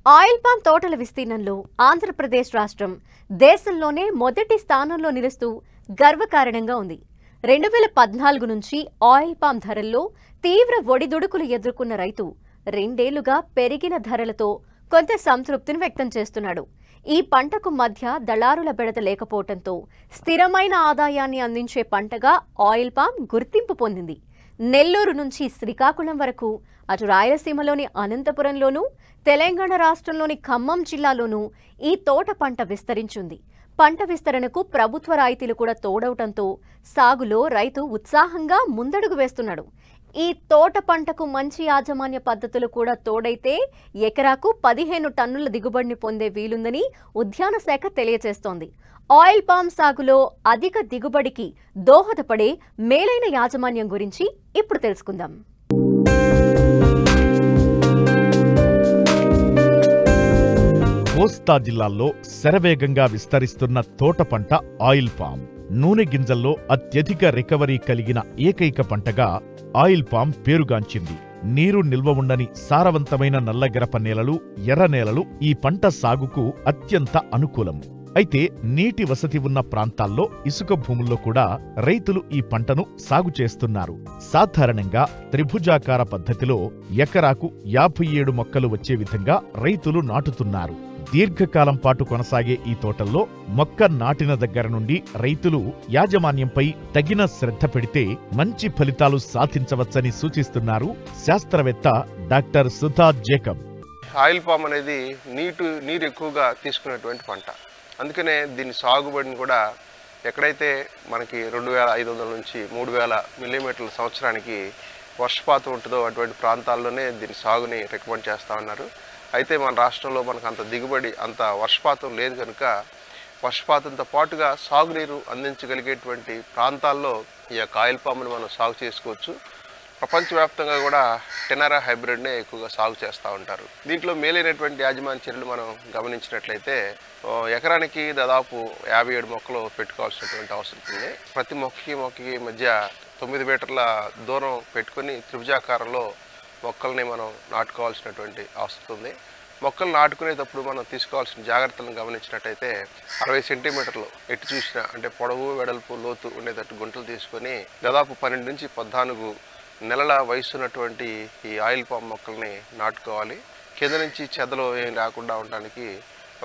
Oil palm తోటల విస్తీర్ణంలో ఆంధ్రప్రదేశ్ రాష్ట్రం దేశంలోనే మొదటి స్థానంలో నిలుస్తూ గర్వకారణంగా ఉంది. 2014 నుంచి ఆయిల్ పామ్ ధరల్లో తీవ్ర ఒడిదుడుకులు ఎదుర్కొన్న రైతు రెండేళ్లుగా పెరిగిన ధరలతో కొంత సంతృప్తిని వ్యక్తం చేస్తున్నాడు. ఈ పంటకు మధ్య దళారుల బెడద లేకపోవడంతో స్థిరమైన ఆదాయాన్ని అందించే పంటగా ఆయిల్ పామ్ గుర్తింపు పొందింది. నెల్లూరు నుంచి శ్రీకాకుళం వరకు, అటు రాయలసీమలోని అనంతపురంలోనూ, తెలంగాణ రాష్ట్రంలోని ఖమ్మం జిల్లాలోనూ ఈ తోట పంట విస్తరించింది. పంట విస్తరణకు ప్రభుత్వ రాయితీలు కూడా తోడవటంతో సాగులో రైతు ఉత్సాహంగా ముందడుగు వేస్తున్నాడు. ఈ తోట పంటకు మంచి యాజమాన్య పద్ధతులు కూడా తోడైతే ఎకరాకు 15 టన్నుల దిగుబడిని పొందే వీలుందని ఉద్యాన శాఖ తెలియజేస్తోంది. ఆయిల్ పామ్ సాగులో అధిక దిగుబడికి దోహదపడే మేలైన యాజమాన్యం గురించి ఇప్పుడు తెలుసుకుందాం. కోస్తా జిల్లాల్లో శరవేగంగా విస్తరిస్తున్న తోట పంట ఆయిల్ పామ్. నూనె గింజల్లో అత్యధిక రికవరీ కలిగిన ఏకైక పంటగా ఆయిల్ పామ్ పేరుగాంచింది. నీరు నిల్వ ఉండని సారవంతమైన నల్లగరప నేలలు, ఎర్ర నేలలు ఈ పంట సాగుకు అత్యంత అనుకూలం. అయితే నీటి వసతి ఉన్న ప్రాంతాల్లో ఇసుక భూముల్లో కూడా రైతులు ఈ పంటను సాగు చేస్తున్నారు. సాధారణంగా త్రిభుజాకార పద్ధతిలో ఎకరాకు 57 మొక్కలు వచ్చే విధంగా రైతులు నాటుతున్నారు. దీర్ఘకాలం పాటు కొనసాగే ఈ తోటల్లో మొక్క నాటిన దగ్గర నుండి రైతులు యాజమాన్యంపై తగిన శ్రద్ధ పెడితే మంచి ఫలితాలు సాధించవచ్చని సూచిస్తున్నారు శాస్త్రవేత్త doctor Sudha Jacob. Oil palm అనేది నీరు ఎక్కువగా తీసుకునేటువంటి పంట. అందుకనే దీని సాగుబడిని కూడా ఎక్కడైతే మనకి 2500 నుంచి 3000 మిల్లీమీటర్ల సంవత్సరానికి వర్షపాతం ఉంటుందో అటువంటి ప్రాంతాల్లోనే దీని సాగుని రికమెండ్ చేస్తూ ఉన్నారు. అయితే మన రాష్ట్రంలో మనకు అంత దిగుబడి, అంత వర్షపాతం లేదు కనుక వర్షపాతంతో పాటుగా సాగునీరు అందించగలిగేటువంటి ప్రాంతాల్లో ఈ యొక్క ఆయిల్ పామ్ని మనం సాగు చేసుకోవచ్చు. ప్రపంచవ్యాప్తంగా కూడా టెనరా హైబ్రిడ్నే ఎక్కువగా సాగు చేస్తూ ఉంటారు. దీంట్లో మేలైనటువంటి యాజమాన్య చర్యలు మనం గమనించినట్లయితే ఎకరానికి దాదాపు 57 మొక్కలు పెట్టుకోవాల్సినటువంటి అవసరం ఉంది. ప్రతి మొక్కకి మధ్య 9 మీటర్ల దూరం పెట్టుకొని త్రిభుజాకారంలో మొక్కల్ని మనం నాటుకోవాల్సినటువంటి అవసరం ఉంది. మొక్కలు నాటుకునేటప్పుడు మనం తీసుకోవాల్సిన జాగ్రత్తలను గమనించినట్టయితే 60 సెంటీమీటర్లు ఎటు చూసినా అంటే పొడవు, వెడల్పు, లోతు ఉండేటట్టు గుంటలు తీసుకొని దాదాపు 12 నుంచి 14 నెలల వయసు ఉన్నటువంటి ఈ ఆయిల్ పామ్ మొక్కల్ని నాటుకోవాలి. కింద నుంచి చెదలు ఏం రాకుండా ఉండడానికి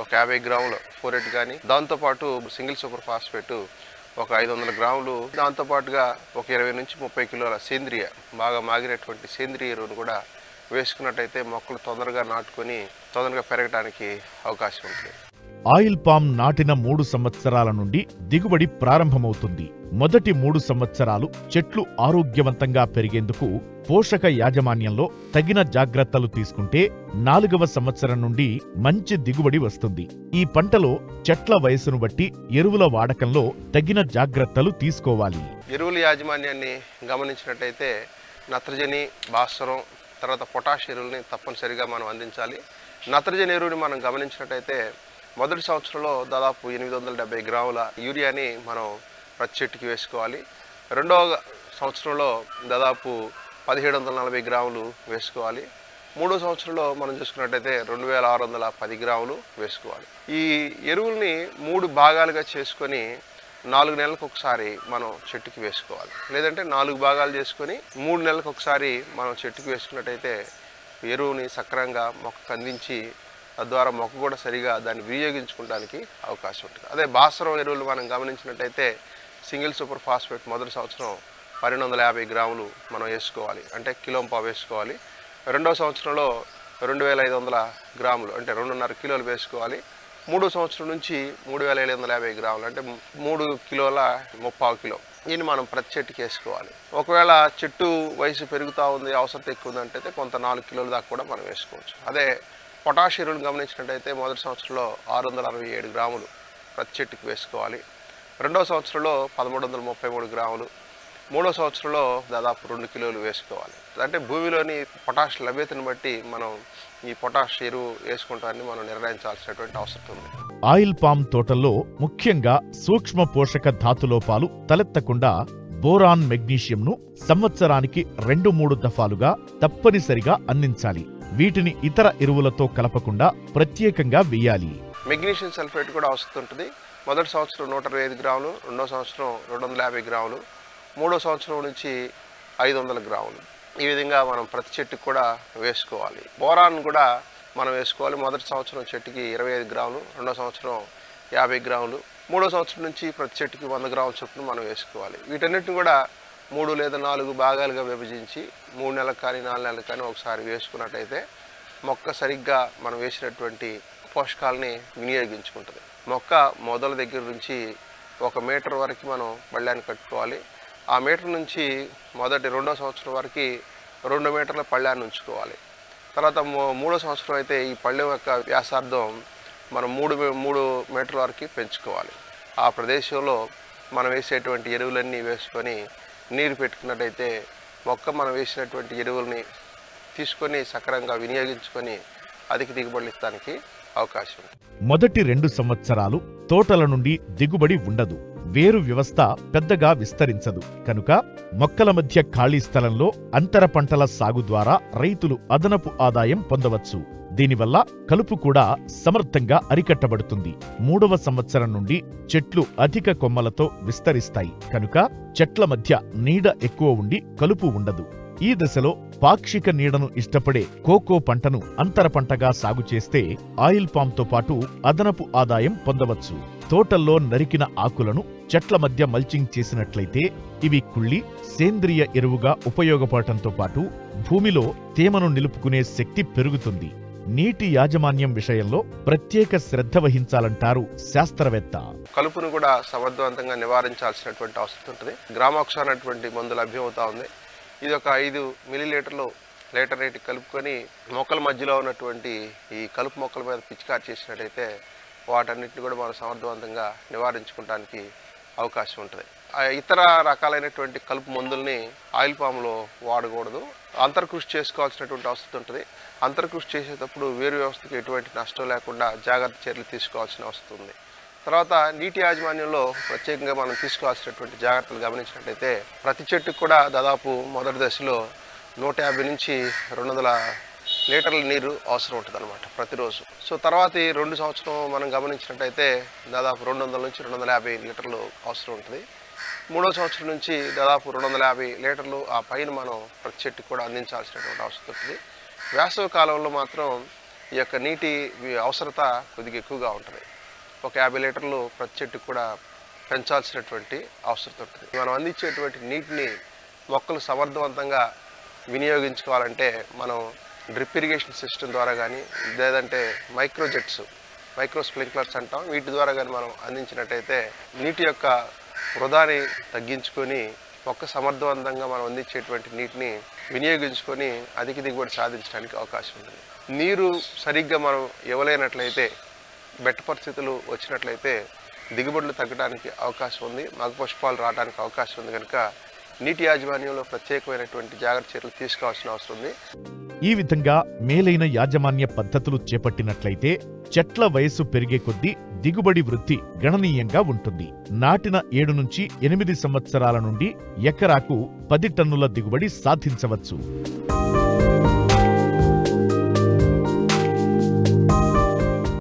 ఒక 50 గ్రాముల ఫోరెట్ కానీ, దాంతోపాటు సింగిల్ సూపర్ ఫాస్ఫేట్ ఒక 500 గ్రాములు, దాంతోపాటుగా ఒక 20 నుంచి 30 కిలోల సేంద్రియ, బాగా మాగినటువంటి సేంద్రియ ఎరువును కూడా వేసుకున్నట్టయితే మొక్కలు తొందరగా నాటుకొని తొందరగా పెరగడానికి అవకాశం ఉంటుంది. ఆయిల్ పామ్ నాటిన 3 సంవత్సరాల నుండి దిగుబడి ప్రారంభమవుతుంది. మొదటి 3 సంవత్సరాలు చెట్లు ఆరోగ్యవంతంగా పెరిగేందుకు పోషక యాజమాన్యంలో తగిన జాగ్రత్తలు తీసుకుంటే 4వ సంవత్సరం నుండి మంచి దిగుబడి వస్తుంది. ఈ పంటలో చెట్ల వయసును బట్టి ఎరువుల వాడకంలో తగిన జాగ్రత్తలు తీసుకోవాలి. ఎరువుల యాజమాన్యాన్ని గమనించినట్టయితే నత్రజని, భాస్వరం, తర్వాత పొటాష్ ఎరువుల్ని తప్పనిసరిగా మనం అందించాలి. నత్రజని ఎరువుని మనం గమనించినట్టయితే మొదటి సంవత్సరంలో దాదాపు 870 గ్రాముల యూరియాని మనం ప్రతి చెట్టుకి వేసుకోవాలి. రెండవ సంవత్సరంలో దాదాపు 1740 గ్రాములు వేసుకోవాలి. మూడో సంవత్సరంలో మనం చూసుకున్నట్టయితే 2610 గ్రాములు వేసుకోవాలి. ఈ ఎరువుల్ని 3 భాగాలుగా చేసుకొని 4 నెలలకు ఒకసారి మనం చెట్టుకి వేసుకోవాలి. లేదంటే 4 భాగాలు చేసుకొని 3 నెలలకు ఒకసారి మనం చెట్టుకి వేసుకున్నట్టయితే ఎరువుని సక్రమంగా మొక్కకు అందించి తద్వారా మొక్క కూడా సరిగా దాన్ని వినియోగించుకోవడానికి అవకాశం ఉంటుంది. అదే భాస్వరం ఎరువులు మనం గమనించినట్టయితే సింగిల్ సూపర్ ఫాస్ఫేట్ మొదటి సంవత్సరం 1250 గ్రాములు మనం వేసుకోవాలి, అంటే కిలోంపావు వేసుకోవాలి. రెండవ సంవత్సరంలో 2500 గ్రాములు అంటే 2.5 కిలోలు వేసుకోవాలి. మూడో సంవత్సరం నుంచి 3750 గ్రాములు అంటే 3 కిలోల 30 కిలో దీన్ని మనం ప్రతి చెట్టుకి వేసుకోవాలి. ఒకవేళ చెట్టు వయసు పెరుగుతూ ఉంది, అవసరం ఎక్కువ ఉందంటే కొంత 4 కిలోల దాకా కూడా మనం వేసుకోవచ్చు. అదే పొటాష్ ఎరువులు గమనించినట్టయితే మొదటి సంవత్సరంలో 667 గ్రాములు ప్రతి చెట్టుకి వేసుకోవాలి. రెండవ సంవత్సరంలో 1333 గ్రాములు, మూడో సంవత్సరంలో దాదాపు 2 కిలోలు వేసుకోవాలి. అంటే భూమిలోని పొటాష్ లభ్యతను బట్టి మనం ఈ పొటాష్ ఎరువు వేసుకుంటామని మనం నిర్ణయించాల్సినటువంటి అవసరం ఉంది. ఆయిల్ పామ్ తోటల్లో ముఖ్యంగా సూక్ష్మ పోషక ధాతులోపాలు తలెత్తకుండా బోరాన్, మెగ్నీషియంను సంవత్సరానికి 2-3 దఫాలుగా తప్పనిసరిగా అందించాలి. వీటిని ఇతర ఎరువులతో కలపకుండా ప్రత్యేకంగా వేయాలి. మెగ్నీషియం సల్ఫేట్ కూడా అవసరం ఉంటుంది. మొదటి సంవత్సరం 125 గ్రాములు, రెండో సంవత్సరం 250 గ్రాములు, మూడో సంవత్సరం నుంచి 500 గ్రాములు. ఈ విధంగా మనం ప్రతి చెట్టుకు కూడా వేసుకోవాలి. బోరాన్ కూడా మనం వేసుకోవాలి. మొదటి సంవత్సరం చెట్టుకి 25 గ్రాములు, రెండో సంవత్సరం 50 గ్రాములు, మూడో సంవత్సరం నుంచి ప్రతి చెట్టుకి 100 గ్రాముల చొప్పున మనం వేసుకోవాలి. వీటన్నిటిని కూడా 3 లేదా 4 భాగాలుగా విభజించి 3 నెలలకు కానీ 4 నెలలకు కానీ ఒకసారి వేసుకున్నట్టయితే మొక్క సరిగ్గా మనం వేసినటువంటి పోషకాలని వినియోగించుకుంటుంది. మొక్క మొదల దగ్గర నుంచి 1 మీటర్ వరకు మనం పళ్ళాన్ని కట్టుకోవాలి. ఆ మీటర్ నుంచి రెండో సంవత్సరం వరకు 2 మీటర్ల పళ్ళాన్ని ఉంచుకోవాలి. తర్వాత మూడో సంవత్సరం అయితే ఈ పళ్ళెం యొక్క వ్యాసార్థం మనం 3 మీటర్ల వరకు పెంచుకోవాలి. ఆ ప్రదేశంలో మనం వేసేటువంటి ఎరువులన్నీ వేసుకొని నీరు పెట్టుకున్నట్టయితే మొక్క మనం వేసినటువంటి ఎరువుల్ని తీసుకొని సక్రమంగా వినియోగించుకొని అధిక దిగుబడులు ఇవ్వడానికి అవకాశం ఉంది. మొదటి 2 సంవత్సరాలు తోటల నుండి దిగుబడి ఉండదు. వేరు వ్యవస్థ పెద్దగా విస్తరించదు. కనుక మొక్కల మధ్య ఖాళీ స్థలంలో అంతర పంటల సాగు ద్వారా రైతులు అదనపు ఆదాయం పొందవచ్చు. దీనివల్ల కలుపు కూడా సమర్థంగా అరికట్టబడుతుంది. 3వ సంవత్సరం నుండి చెట్లు అధిక కొమ్మలతో విస్తరిస్తాయి. కనుక చెట్ల మధ్య నీడ ఎక్కువ ఉండి కలుపు ఉండదు. ఈ దశలో పాక్షిక నీడను ఇష్టపడే కోకో పంటను అంతర పంటగా సాగు చేస్తే ఆయిల్ పామ్తో పాటు అదనపు ఆదాయం పొందవచ్చు. తోటల్లో నరికిన ఆకులను చెట్ల మధ్య మల్చింగ్ చేసినట్లయితే ఇవి కుళ్ళి సేంద్రియ ఎరువుగా ఉపయోగపడటంతో పాటు భూమిలో తేమను నిలుపుకునే శక్తి పెరుగుతుంది. నీటి యాజమాన్యం విషయంలో ప్రత్యేక శ్రద్ధ వహించాలంటారు శాస్త్రవేత్త. కలుపును కూడా సమర్థవంతంగా నివారించాల్సినటువంటి అవసరం ఉంటుంది. గ్రామాక్స్ అనేటువంటి మందు లభ్యమవుతా ఉంది. ఇది ఒక 5 మిల్లీలీటర్లు లీటర్ నీటికి కలుపుకొని మొక్కల మధ్యలో ఉన్నటువంటి ఈ కలుపు మొక్కల మీద పిచికారి చేసినట్టయితే వాటన్నిటిని కూడా మనం సమర్థవంతంగా నివారించుకోవడానికి అవకాశం ఉంటుంది. ఇతర రకాలైనటువంటి కలుపు మందుల్ని ఆయిల్ పామ్లో వాడకూడదు. అంతర్కృషి చేసుకోవాల్సినటువంటి అవసరం ఉంటుంది. అంతర్కృషి చేసేటప్పుడు వేరు వ్యవస్థకి ఎటువంటి నష్టం లేకుండా జాగ్రత్త చర్యలు తీసుకోవాల్సిన అవసరం ఉంది. తర్వాత నీటి యాజమాన్యంలో ప్రత్యేకంగా మనం తీసుకోవాల్సినటువంటి జాగ్రత్తలు గమనించినట్లయితే ప్రతి చెట్టుకు కూడా దాదాపు మొదటి దశలో 150 నుంచి 200 లీటర్ల నీరు అవసరం ఉంటుంది అన్నమాట ప్రతిరోజు. సో తర్వాత 2 సంవత్సరం మనం గమనించినట్టయితే దాదాపు 200 నుంచి 250 లీటర్లు అవసరం ఉంటుంది. 3వ సంవత్సరం నుంచి దాదాపు 250 లీటర్లు ఆ పైన మనం ప్రతి చెట్టుకు కూడా అందించాల్సినటువంటి అవసరం ఉంటుంది. వేసవి కాలంలో మాత్రం ఈ యొక్క నీటి అవసరత కొద్దిగా ఎక్కువగా ఉంటుంది. ఒక 50 లీటర్లు ప్రతి చెట్టుకు కూడా పెంచాల్సినటువంటి అవసరం ఉంటుంది. మనం అందించేటువంటి నీటిని మొక్కలు సమర్థవంతంగా వినియోగించుకోవాలంటే మనం డ్రిప్ ఇరిగేషన్ సిస్టమ్ ద్వారా కానీ లేదంటే మైక్రో స్ప్రింక్లర్స్ అంటాం, వీటి ద్వారా కానీ మనం అందించినట్టయితే నీటి యొక్క వృధాని తగ్గించుకొని మొక్క సమర్థవంతంగా మనం అందించేటువంటి నీటిని వినియోగించుకొని అధిక దిగుబడి సాధించడానికి అవకాశం ఉంటుంది. నీరు సరిగ్గా మనం ఇవ్వలేనట్లయితే బెట్ట పరిస్థితులు వచ్చినట్లయితే దిగుబడులు తగ్గడానికి అవకాశం ఉంది, మగ పుష్పాలు రావడానికి అవకాశం ఉంది. కనుక నీటి యాజమాన్యంలో ప్రత్యేకమైనటువంటి జాగ్రత్త చర్యలు తీసుకోవాల్సిన అవసరం ఉంది. ఈ విధంగా మేలైన యాజమాన్య పద్ధతులు చేపట్టినట్లయితే చెట్ల వయస్సు పెరిగే కొద్దీ దిగుబడి వృద్ధి గణనీయంగా ఉంటుంది. నాటిన 7 నుంచి 8 సంవత్సరాల నుండి ఎకరాకు 10 టన్నుల దిగుబడి సాధించవచ్చు.